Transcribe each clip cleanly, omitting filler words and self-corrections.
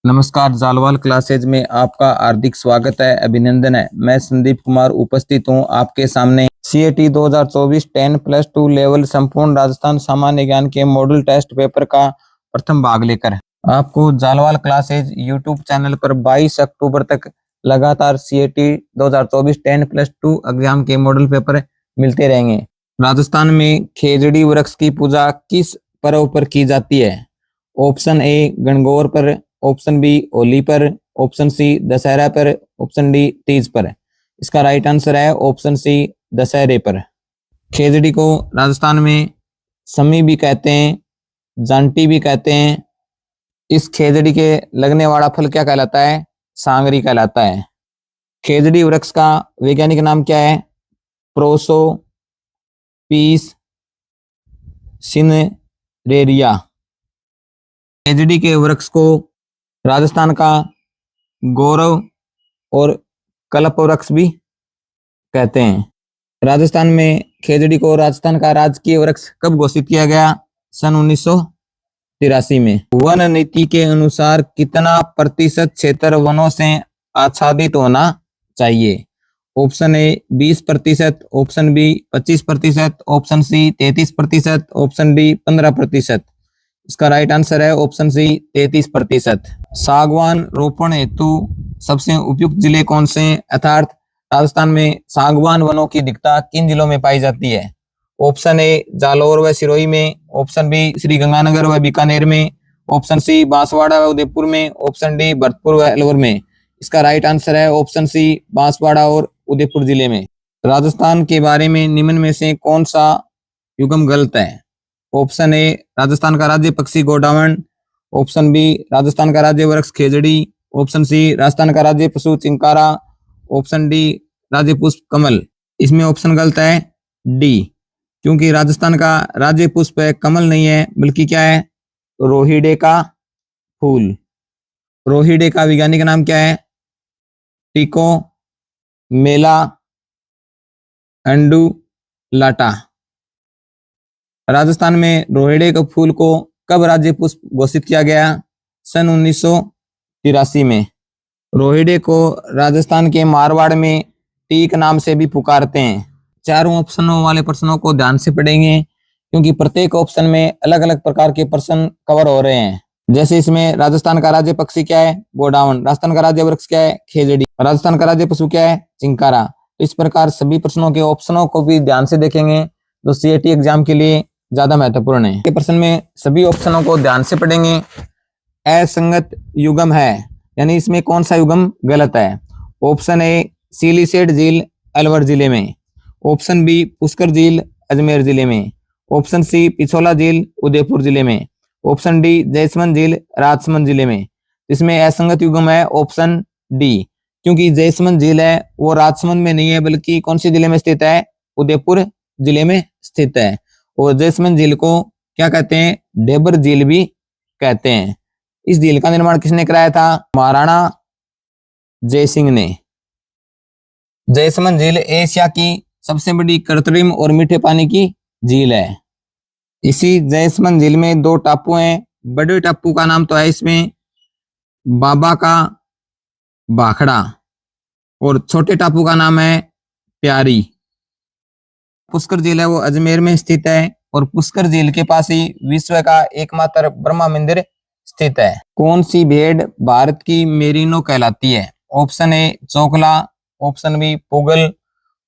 नमस्कार, जालवाल क्लासेज में आपका हार्दिक स्वागत है, अभिनंदन है। मैं संदीप कुमार उपस्थित हूं आपके सामने सीएटी 2024 10+2 लेवल संपूर्ण राजस्थान सामान्य ज्ञान के मॉडल टेस्ट पेपर का प्रथम भाग लेकर। आपको जालवाल क्लासेज यूट्यूब चैनल पर 22 अक्टूबर तक लगातार सीएटी 2024 10+2 एग्जाम के मॉडल पेपर मिलते रहेंगे। राजस्थान में खेजड़ी वृक्ष की पूजा किस पर्व पर की जाती है? ऑप्शन ए गणगौर पर, ऑप्शन बी होली पर, ऑप्शन सी दशहरा पर, ऑप्शन डी तीज पर। इसका राइट आंसर है ऑप्शन सी दशहरे पर। खेजड़ी को राजस्थान में समी भी कहते हैं, जांटी भी कहते हैं। इस खेजड़ी के लगने वाला फल क्या कहलाता है? सांगरी कहलाता है। खेजड़ी वृक्ष का वैज्ञानिक नाम क्या है? Prosopis cineraria. खेजड़ी के वृक्ष को राजस्थान का गौरव और कल्प वृक्ष भी कहते हैं। राजस्थान में खेजड़ी को राजस्थान का राजकीय वृक्ष कब घोषित किया गया? सन 1983 में। वन नीति के अनुसार कितना प्रतिशत क्षेत्र वनों से आच्छादित होना चाहिए? Option A 20%, option B 25%, option C 33%, option D 15%। इसका राइट आंसर है ऑप्शन सी 33%। सागवान रोपण हेतु सबसे उपयुक्त जिले कौन से हैं? अर्थात राजस्थान में सागवान वनों की अधिकता किन जिलों में पाई जाती है? ऑप्शन ए जालौर व सिरोही में, ऑप्शन बी श्री गंगानगर व बीकानेर में, ऑप्शन सी बांसवाड़ा व उदयपुर में, ऑप्शन डी भरतपुर व अलवर में। इसका राइट आंसर है ऑप्शन सी बांसवाड़ा और उदयपुर जिले में। राजस्थान के बारे में निम्न में से कौन सा युग्म गलत है? ऑप्शन ए राजस्थान का राज्य पक्षी गोडावण, ऑप्शन बी राजस्थान का राज्य वृक्ष खेजड़ी, ऑप्शन सी राजस्थान का राज्य पशु चिंकारा, ऑप्शन डी राज्य पुष्प कमल। इसमें ऑप्शन गलत है डी, क्योंकि राजस्थान का राज्य पुष्प कमल नहीं है बल्कि क्या है? रोहिड़े का फूल। रोहिड़े का वैज्ञानिक नाम क्या है? टिको मेला अंडुलाटा। राजस्थान में रोहिड़े के फूल को कब राज्य पुष्प घोषित किया गया? सन 1983 में। रोहिड़े को राजस्थान के मारवाड़ में टीक नाम से भी पुकारते हैं। चारों ऑप्शनों वाले प्रश्नों को ध्यान से पढ़ेंगे, क्योंकि प्रत्येक ऑप्शन में अलग अलग प्रकार के प्रश्न कवर हो रहे हैं। जैसे इसमें राजस्थान का राज्य पक्षी क्या है? गोडावण। राजस्थान का राज्य वृक्ष क्या है? खेजड़ी। राजस्थान का राज्य पशु क्या है? चिंकारा। इस प्रकार सभी प्रश्नों के ऑप्शनों को भी ध्यान से देखेंगे, जो सीएटी एग्जाम के लिए ज्यादा महत्वपूर्ण है। के प्रश्न में सभी ऑप्शनों को ध्यान से पढ़ेंगे। असंगत युग्म है, यानी इसमें कौन सा युग्म गलत है? ऑप्शन ए सिलीसेट झील अलवर जिले में, ऑप्शन बी पुष्कर झील अजमेर जिले में, ऑप्शन सी पिछोला झील उदयपुर जिले में, ऑप्शन डी जयसमंद झील राजसमंद जिले में। इसमें असंगत युग्म है ऑप्शन डी, क्योंकि जयसमंद झील है वो राजसमंद में नहीं है बल्कि कौन से जिले में स्थित है? उदयपुर जिले में स्थित है। और जयसमंद झील को क्या कहते हैं? डेबर झील भी कहते हैं। इस झील का निर्माण किसने कराया था? महाराणा जयसिंह ने। जयसमंद झील एशिया की सबसे बड़ी कृत्रिम और मीठे पानी की झील है। इसी जयसमंद झील में दो टापू हैं। बड़े टापू का नाम तो है इसमें बाबा का भाखड़ा, और छोटे टापू का नाम है प्यारी। पुष्कर झील है वो अजमेर में स्थित है, और पुष्कर झील के पास ही विश्व का एकमात्र ब्रह्मा मंदिर स्थित है। कौन सी भेड़ भारत की मेरिनो कहलाती है? Option A Chokla, option B Pugal,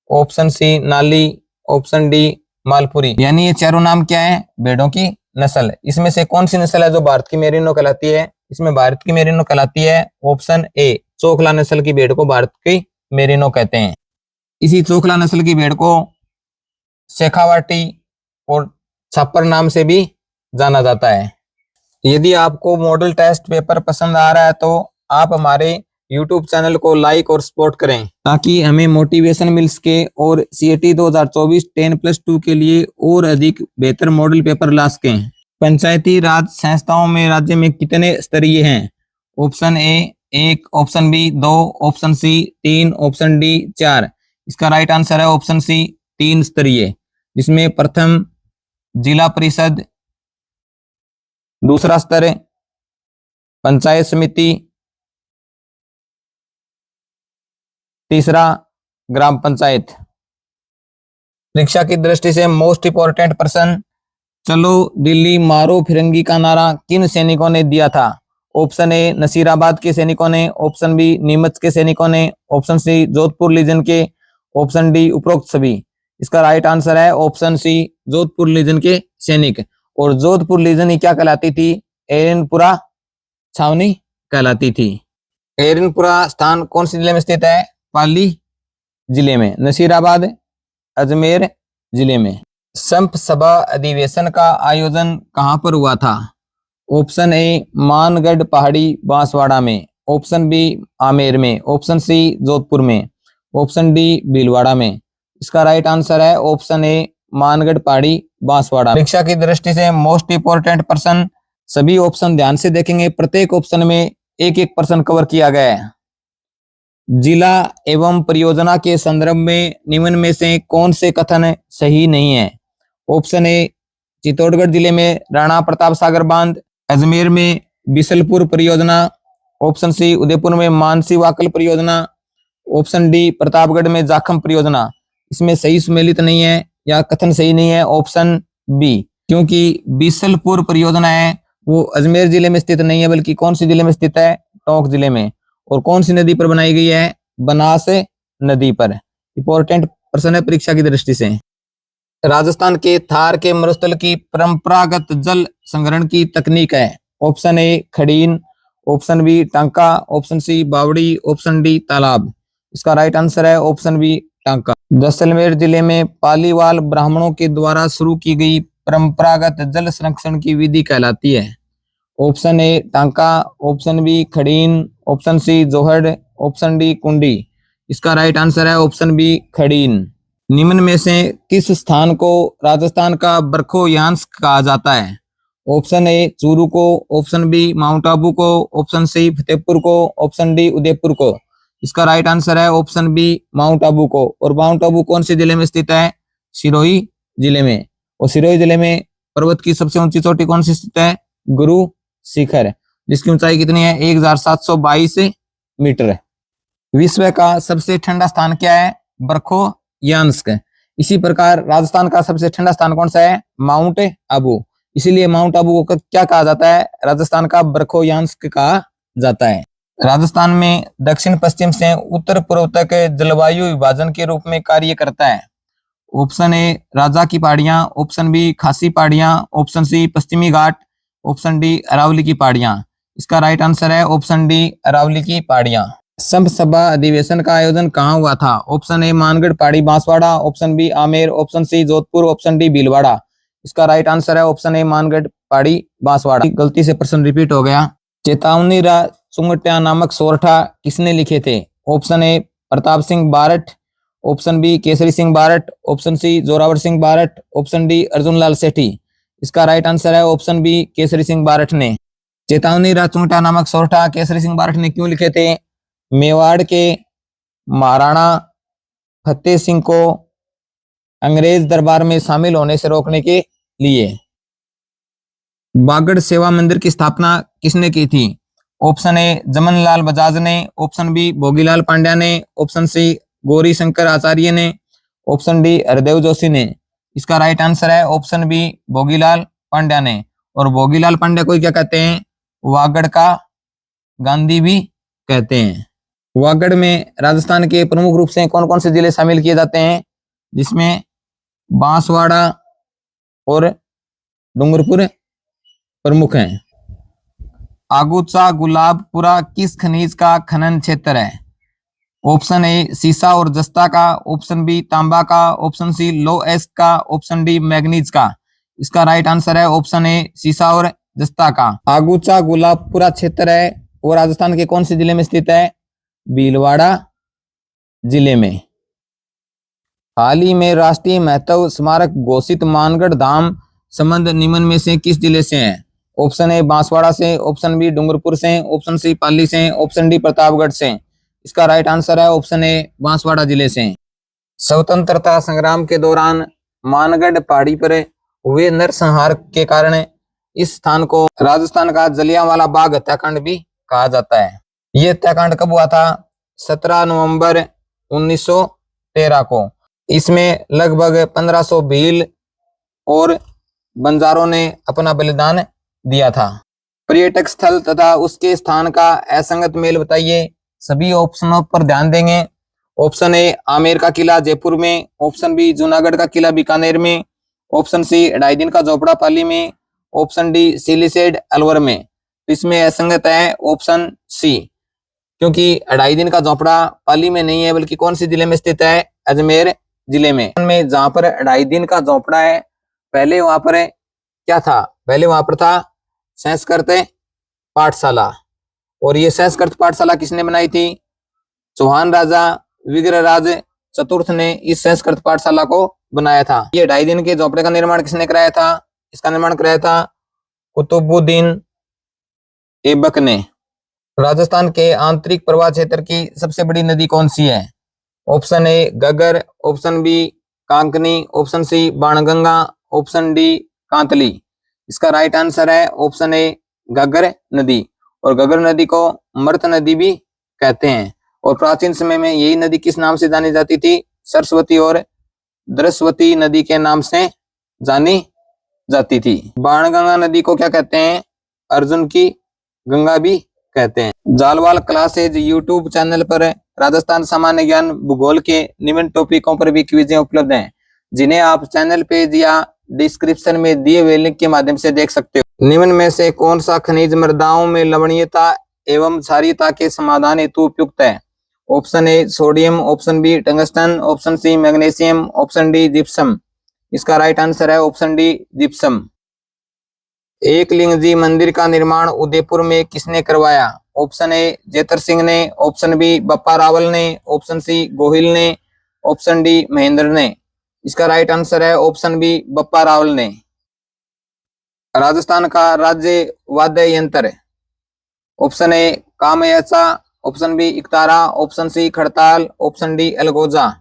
option C Nali, option D Malpuri. यानी ये चारों नाम क्या है? भेड़ों की नस्ल। इसमें से कौन सी नस्ल है जो भारत की मेरिनो कहलाती है? इसमें भारत की मेरिनो कहलाती है ऑप्शन ए चोकला नस्ल की भेड़ को भारत की मेरिनो कहते हैं। इसी चोकला नस्ल की भेड़ को शेखावाटी और छप्पर नाम से भी जाना जाता है। यदि आपको मॉडल टेस्ट पेपर पसंद आ रहा है तो आप हमारे YouTube चैनल को लाइक और सपोर्ट करें, ताकि हमें मोटिवेशन मिल सके और सीएटी 2024 10+2 के लिए और अधिक बेहतर मॉडल पेपर ला सकें। पंचायती राज संस्थाओं में राज्य में कितने स्तरीय हैं? Option A 1, option B 2, option C 3, option D 4। इसका राइट आंसर है ऑप्शन सी 3 स्तरीय, जिसमें प्रथम जिला परिषद, दूसरा स्तर पंचायत समिति तीसरा ग्राम पंचायत। परीक्षा की दृष्टि से मोस्ट इंपोर्टेंट प्रश्न, चलो दिल्ली मारो फिरंगी का नारा किन सैनिकों ने दिया था? ऑप्शन ए नसीराबाद के सैनिकों ने, ऑप्शन बी नीमच के सैनिकों ने, ऑप्शन सी जोधपुर लीजन के, ऑप्शन डी उपरोक्त सभी। इसका राइट आंसर है ऑप्शन सी जोधपुर लीजन के सैनिक। और जोधपुर लीजन ही क्या कहलाती थी? एरनपुरा छावनी कहलाती थी। एरनपुरा स्थान कौन से जिले में स्थित है? पाली जिले में। नसीराबाद अजमेर जिले में। संप सभा अधिवेशन का आयोजन कहां पर हुआ था? ऑप्शन ए मानगढ़ पहाड़ी बांसवाड़ा में, ऑप्शन बी आमेर में, ऑप्शन सी जोधपुर में, ऑप्शन डी भीलवाड़ा में। इसका राइट आंसर है ऑप्शन ए मानगढ़ पहाड़ी बांसवाड़ा। परीक्षा की दृष्टि से मोस्ट इंपोर्टेंट प्रश्न, सभी ऑप्शन ध्यान से देखेंगे, प्रत्येक ऑप्शन में एक एक प्रश्न कवर किया गया है। जिला एवं परियोजना के संदर्भ में निम्न में से कौन से कथन सही नहीं है? ऑप्शन ए चित्तौड़गढ़ जिले में राणा प्रताप सागर बांध, अजमेर में बिसलपुर परियोजना, ऑप्शन सी उदयपुर में मानसी वाकल परियोजना, ऑप्शन डी प्रतापगढ़ में जाखम परियोजना। इसमें सही सुमेलित नहीं है या कथन सही नहीं है ऑप्शन बी, क्योंकि बिसलपुर परियोजना है वो अजमेर जिले में स्थित नहीं है, बल्कि कौन सी जिले में स्थित है? टोंक जिले में। और कौन सी नदी पर बनाई गई है? बनास नदी पर। इंपॉर्टेंट प्रश्न है परीक्षा की दृष्टि से। राजस्थान के थार के मरुस्थल की परंपरागत जल संग्रहण की तकनीक है? ऑप्शन ए खड़ीन, ऑप्शन बी टांका, ऑप्शन सी बावड़ी, ऑप्शन डी तालाब। इसका राइट आंसर है ऑप्शन बी टांका। जैसलमेर जिले में पालीवाल ब्राह्मणों के द्वारा शुरू की गई परंपरागत जल संरक्षण की विधि कहलाती है? ऑप्शन ए टांका, ऑप्शन बी खड़ीन, ऑप्शन सी जोहड़, ऑप्शन डी कुंडी। इसका राइट आंसर है ऑप्शन बी खड़ीन। निम्न में से किस स्थान को राजस्थान का बरखोयांश कहा जाता है? ऑप्शन ए चूरू को, ऑप्शन बी माउंट आबू को, ऑप्शन सी फतेहपुर को, ऑप्शन डी उदयपुर को। इसका राइट आंसर है ऑप्शन बी माउंट आबू को। और माउंट आबू कौन से जिले में स्थित है? सिरोही जिले में। और सिरोही जिले में पर्वत की सबसे ऊंची चोटी कौन सी स्थित है? गुरु शिखर, जिसकी ऊंचाई कितनी है? 1722 मीटर। विश्व का सबसे ठंडा स्थान क्या है? बरखोयांस्क। इसी प्रकार राजस्थान का सबसे ठंडा स्थान कौन सा है? माउंट आबू। इसीलिए माउंट आबू को क्या कहा जाता है? राजस्थान का बरखोयांस्क कहा जाता है। राजस्थान में दक्षिण पश्चिम से उत्तर पूर्व तक जलवायु विभाजन के रूप में कार्य करता है? ऑप्शन ए राजा की पहाड़ियां, ऑप्शन बी खासी पहाड़ियां, ऑप्शन सी पश्चिमी घाट, ऑप्शन डी अरावली की पहाड़ियां। इसका राइट आंसर है ऑप्शन डी अरावली की पहाड़ियां। संप सभा अधिवेशन का आयोजन कहां हुआ था? ऑप्शन ए मानगढ़ पहाड़ी Banswara, option B Amer, option C Jodhpur, option D Bhilwara. इसका राइट आंसर है ऑप्शन ए मानगढ़ पहाड़ी बांसवाड़ा। गलती से प्रश्न रिपीट हो गया। चेतावनी चुंगटिया नामक सोरठा किसने लिखे थे? Option A Pratap Singh Barhath, option B Kesari Singh Barhath, option C Zorawar Singh Barhath, option D Arjun Lal Sethi. इसका राइट आंसर है ऑप्शन बी केसरी सिंह बारठ ने। चेतावनी चुंगटिया नामक सोरठा केसरी सिंह बारठ ने क्यों लिखे थे? मेवाड़ के महाराणा फतेह सिंह को अंग्रेज दरबार में शामिल होने से रोकने के लिए। बागड़ सेवा मंदिर की स्थापना किसने की थी? ऑप्शन ए जमनलाल बजाज ने, ऑप्शन बी भोगीलाल पांड्या ने, ऑप्शन सी गौरी शंकर आचार्य ने, ऑप्शन डी हरदेव जोशी ने। इसका राइट आंसर है ऑप्शन बी भोगीलाल पांड्या ने। और भोगीलाल पांड्या को क्या कहते हैं? वागड़ का गांधी भी कहते हैं। वागड़ में राजस्थान के प्रमुख रूप से कौन कौन से जिले शामिल किए जाते हैं? जिसमें बांसवाड़ा और डूंगरपुर प्रमुख हैं। आगुचा गुलाबपुरा किस खनिज का खनन क्षेत्र है? ऑप्शन ए सीसा और जस्ता का, ऑप्शन बी तांबा का, ऑप्शन सी लो एस्क का, ऑप्शन डी मैग्नीज का। इसका राइट आंसर है ऑप्शन ए सीसा और जस्ता का। आगुचा गुलाबपुरा क्षेत्र है वो राजस्थान के कौन से जिले में स्थित है? भीलवाड़ा जिले में। हाल ही में राष्ट्रीय महत्व स्मारक घोषित मानगढ़ धाम संबंध निम्न में से किस जिले से है? ऑप्शन ए बांसवाड़ा से, ऑप्शन बी डूंगरपुर से, ऑप्शन सी पाली से, ऑप्शन डी प्रतापगढ़ से। इसका राइट आंसर है ऑप्शन ए बांसवाड़ा जिले से। स्वतंत्रता संग्राम के दौरान मानगढ़ पहाड़ी पर हुए नरसंहार के कारण इस स्थान को राजस्थान का जलियांवाला बाग हत्याकांड भी कहा जाता है। ये हत्याकांड कब हुआ था? 17 नवंबर 1913 को। इसमें लगभग 1500 भील और बंजारों ने अपना बलिदान दिया था। पर्यटक स्थल तथा उसके स्थान का असंगत मेल बताइए। सभी ऑप्शनों पर ध्यान देंगे। ऑप्शन ए आमेर का किला जयपुर में, ऑप्शन बी जूनागढ़ का किला बीकानेर में, ऑप्शन सी 2.5 दिन का झोपड़ा पाली में, ऑप्शन डी सिलिसेड अलवर में। तो इसमें असंगत है ऑप्शन सी, क्योंकि 2.5 दिन का झोपड़ा पाली में नहीं है, बल्कि कौन सी जिले में स्थित है? अजमेर जिले में। जहां पर 2.5 दिन का झोपड़ा है, पहले वहां पर क्या था? पहले वहां पर था संस्कृत पाठशाला, और ये संस्कृत पाठशाला किसने बनाई थी? चौहान राजा विग्रहराज चतुर्थ ने इस संस्कृत पाठशाला को बनाया था। ये 2.5 दिन के झोपड़े का निर्माण किसने कराया था? इसका निर्माण कराया था कुतुबुद्दीन ऐबक ने। राजस्थान के आंतरिक प्रवाह क्षेत्र की सबसे बड़ी नदी कौन सी है? Option A Ghaggar, option B Kankani, option C Banganga, option D Kantli. इसका राइट आंसर है ऑप्शन ए घग्गर नदी, और घग्गर नदी को मृत नदी भी कहते हैं। और प्राचीन समय में यही नदी किस नाम से जानी जाती थी? सरस्वती और द्रस्वती नदी के नाम से जानी जाती थी। बाणगंगा नदी को क्या कहते हैं? अर्जुन की गंगा भी कहते हैं। जालवाल क्लासेज यूट्यूब चैनल पर राजस्थान सामान्य ज्ञान भूगोल के निम्न टॉपिकों पर भी क्विजें उपलब्ध हैं, जिन्हें आप चैनल पेज या डिस्क्रिप्शन में दिए हुए लिंक के माध्यम से देख सकते हो। निम्न में से कौन सा खनिज मृदाओं में लवणीयता एवं क्षारीयता के समाधान हेतु उपयुक्त है? Option A sodium, option B tungsten, option C magnesium, option D gypsum. इसका राइट आंसर है option D gypsum. Ekling ji मंदिर का निर्माण उदयपुर में किसने करवाया? ऑप्शन ए जेतर सिंह ने, ऑप्शन बी बप्पा रावल ने, ऑप्शन सी गोहिल ने, ऑप्शन डी महेंद्र ने। इसका राइट आंसर है ऑप्शन बी बप्पा रावल ने। राजस्थान का राज्य वाद्य यंत्र? ऑप्शन ए कामयाचा, ऑप्शन बी इकतारा, ऑप्शन सी खड़ताल, ऑप्शन डी अलगोजा।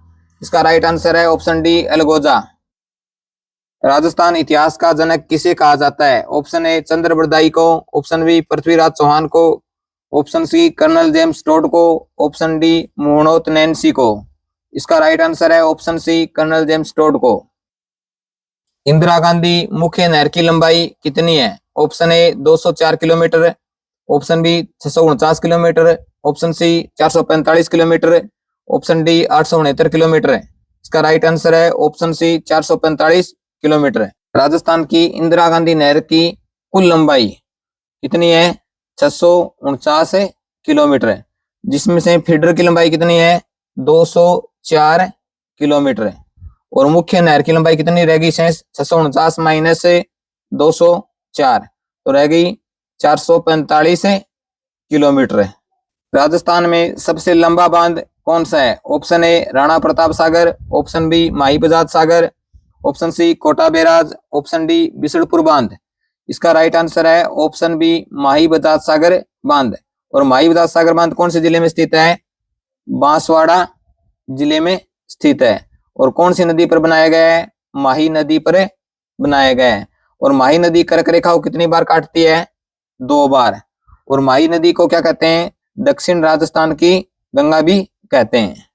इसका राइट आंसर है ऑप्शन डी अलगोजा। राजस्थान इतिहास का जनक किसे कहा जाता है? ऑप्शन ए चंद्रबरदाई को, ऑप्शन बी पृथ्वीराज चौहान को, option C colonel James Tod को, ऑप्शन डी मोहनोत नैन्सी को। इसका राइट आंसर है option C colonel James Tod को। इंदिरा गांधी मुख्य नहर की लंबाई कितनी है? Option A 204 kilometre, option B 649 kilometre, option C 445 kilometre, option D 869 kilometre. इसका राइट आंसर है ऑप्शन सी 445 किलोमीटर। राजस्थान की इंदिरा गांधी नहर की कुल लंबाई कितनी है? 649 किलोमीटर, जिसमें से फीडर की लंबाई कितनी है? 204 किलोमीटर। और मुख्य नहर की लंबाई कितनी रहेगी? 649 माइनस 204 तो रह गई 445 किलोमीटर। राजस्थान में सबसे लंबा बांध कौन सा है? Option A Rana Pratap Sagar, option B Mahi Bajaj Sagar, option C Kota barrage, option D Bisalpur बांध। इसका राइट आंसर है ऑप्शन बी माही बजाज सागर बांध। और माही बजाज सागर बांध कौन से जिले में स्थित है? बांसवाड़ा जिले में स्थित है। और कौन सी नदी पर बनाया गया है? माही नदी पर बनाया गया है। और माही नदी कर्क रेखा को कितनी बार काटती है? 2 बार। और माही नदी को क्या कहते हैं? दक्षिण राजस्थान की गंगा भी कहते हैं।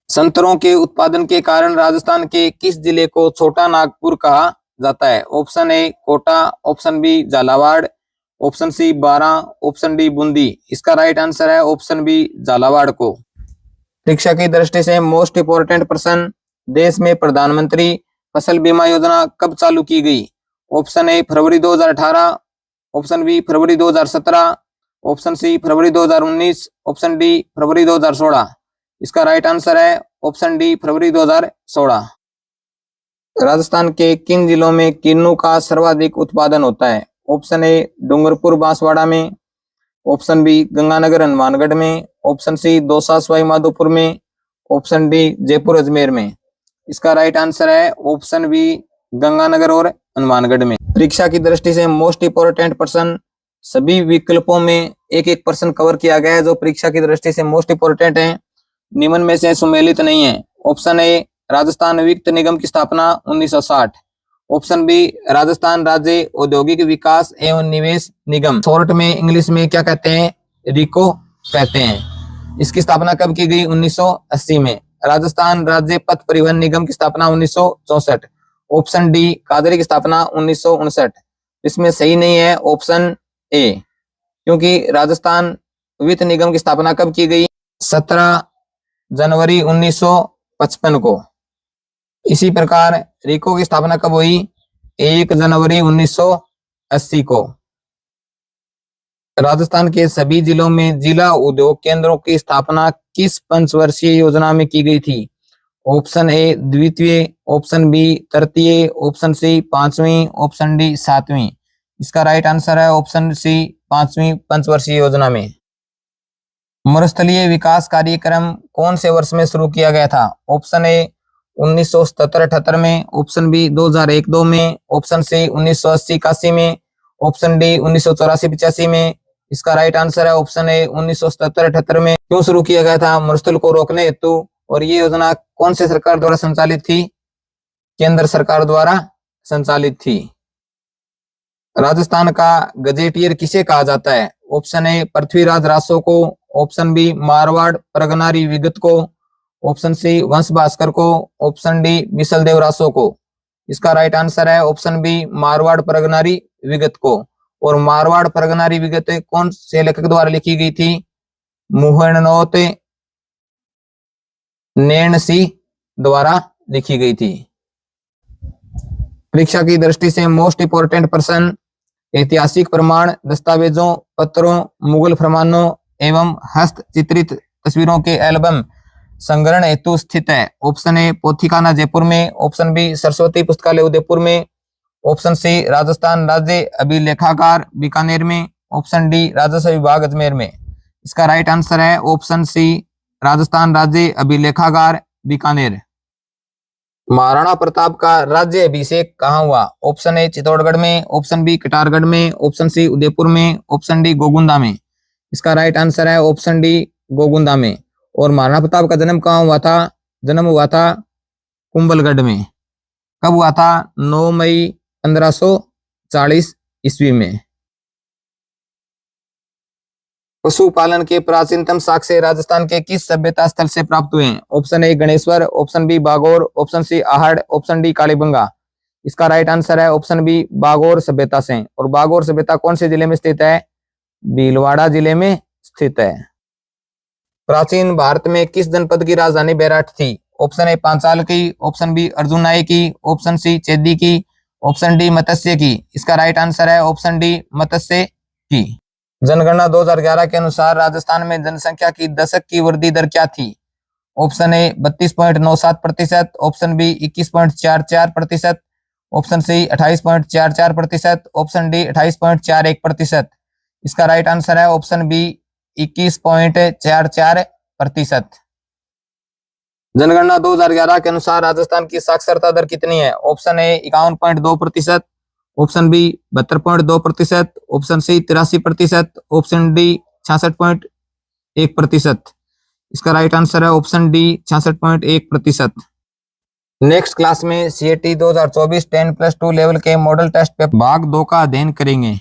संतरों के उत्पादन के कारण राजस्थान के किस जिले को छोटा नागपुर कहा जाता है? Option A Kota, option B Jhalawar, option C Baran, option D Bundi. इसका राइट आंसर है ऑप्शन बी झालावाड़ को। परीक्षा की दृष्टि से मोस्ट इंपोर्टेंट प्रश्न, देश में प्रधानमंत्री फसल बीमा योजना कब चालू की गई? ऑप्शन ए फरवरी 2018, ऑप्शन बी फरवरी 2017, ऑप्शन सी फरवरी 2019, ऑप्शन डी फरवरी 2016। इसका राइट आंसर है ऑप्शन डी फरवरी 2016। राजस्थान के किन जिलों में किन्नू का सर्वाधिक उत्पादन होता है? ऑप्शन ए डूंगरपुर बांसवाड़ा में, ऑप्शन बी गंगानगर हनुमानगढ़ में, ऑप्शन सी दौसा सवाई माधोपुर में, ऑप्शन डी जयपुर अजमेर में। इसका राइट आंसर है ऑप्शन बी गंगानगर और हनुमानगढ़ में। परीक्षा की दृष्टि से मोस्ट इंपोर्टेंट प्रश्न, सभी विकल्पों में एक एक प्रश्न कवर किया गया है जो परीक्षा की दृष्टि से मोस्ट इंपोर्टेंट है। निम्न में से सुमेलित नहीं है। ऑप्शन ए राजस्थान वित्त निगम की स्थापना 1960, ऑप्शन बी राजस्थान राज्य औद्योगिक विकास एवं निवेश निगम, शॉर्ट में इंग्लिश में क्या कहते हैं? रिको कहते हैं। इसकी स्थापना कब की गई? 1980 में। राजस्थान राज्य पथ परिवहन निगम की स्थापना 1964। ऑप्शन डी कादरी की स्थापना 1959। इसमें सही नहीं है ऑप्शन ए, क्योंकि राजस्थान वित्त निगम की स्थापना कब की गई? 17 जनवरी 1955 को। इसी प्रकार रिको की स्थापना कब हुई? 1 जनवरी 1980 को। राजस्थान के सभी जिलों में जिला उद्योग केंद्रों की स्थापना किस पंचवर्षीय योजना में की गई थी? ऑप्शन ए द्वितीय, ऑप्शन बी तृतीय, ऑप्शन सी पांचवी, ऑप्शन डी सातवीं। इसका राइट आंसर है ऑप्शन सी, पांचवी पंचवर्षीय योजना में। मरुस्थलीय विकास कार्यक्रम कौन से वर्ष में शुरू किया गया था? ऑप्शन ए 1977-78 में, ऑप्शन बी 2001-2 में, ऑप्शन सी 1980-81 में, ऑप्शन डी 1984-85 में। इसका राइट आंसर है ऑप्शन ए 1977-78 में। क्यों शुरू किया गया था? मरुस्थल को रोकने हेतु। और ये योजना कौन से सरकार द्वारा संचालित थी? केंद्र सरकार द्वारा संचालित थी। राजस्थान का गजेटियर किसे कहा जाता है? ऑप्शन ए पृथ्वीराज रासो को, ऑप्शन बी मारवाड़ प्रगनारी विगत को, ऑप्शन सी वंश भास्कर को, ऑप्शन डी बिसलदेव रासो को। इसका राइट आंसर है ऑप्शन बी मारवाड़ प्रगनारी विगत को। और मारवाड़ प्रगनारी विगत कौन से लेखक द्वारा लिखी गई थी? मुहणनोत नैणसी द्वारा लिखी गई थी। परीक्षा की दृष्टि से मोस्ट इंपोर्टेंट प्रश्न ऐतिहासिक प्रमाण, दस्तावेजों, पत्रों, मुगल फरमानों एवं हस्तचित्रित तस्वीरों के एल्बम संग्रहण हेतु स्थित है। ऑप्शन ए पोथीखाना जयपुर में, ऑप्शन बी सरस्वती पुस्तकालय उदयपुर में, ऑप्शन सी राजस्थान राज्य अभिलेखागार बीकानेर में, ऑप्शन डी राजस्व विभाग अजमेर में। इसका राइट आंसर है ऑप्शन सी राजस्थान राज्य अभिलेखागार बीकानेर। महाराणा प्रताप का राज्य अभिषेक कहाँ हुआ? ऑप्शन ए चित्तौड़गढ़ में, ऑप्शन बी कटारगढ़ में, ऑप्शन सी उदयपुर में, ऑप्शन डी गोगुंदा में। इसका राइट आंसर है ऑप्शन डी गोगुंदा में। और महाराणा प्रताप का जन्म कहाँ हुआ था? जन्म हुआ था कुंभलगढ़ में। कब हुआ था? 9 मई 1540 ईस्वी में। पशुपालन के प्राचीनतम साक्ष्य राजस्थान के किस सभ्यता स्थल से प्राप्त हुए हैं? Option A Ganeshwar, option B Bagor, option C Ahar, option D Kalibangan. इसका राइट आंसर है ऑप्शन बी बागौर सभ्यता से। और बागौर सभ्यता कौन से जिले में स्थित है? भीलवाड़ा जिले में स्थित है। प्राचीन भारत में किस जनपद की राजधानी बैराठ थी? ऑप्शन ए पांचाल की, ऑप्शन बी अर्जुनाई की, ऑप्शन सी चेदी की, ऑप्शन डी मत्स्य की। इसका राइट आंसर है ऑप्शन डी मत्स्य की। जनगणना 2011 के अनुसार राजस्थान में जनसंख्या की दशक की वृद्धि दर क्या थी? Option A 32.97%, option B 21.44%, option C 28.44%, option D 28.41%। इसका राइट आंसर है ऑप्शन बी 21.44%। जनगणना 2011 के अनुसार राजस्थान की साक्षरता दर कितनी है? Option A 51.2%, option B 72.2%, option C 83%, option D 66.1%। इसका राइट आंसर है ऑप्शन डी 66.1%। नेक्स्ट क्लास में CAT 2024 10+2 लेवल के मॉडल टेस्ट पे भाग 2 का अध्ययन करेंगे।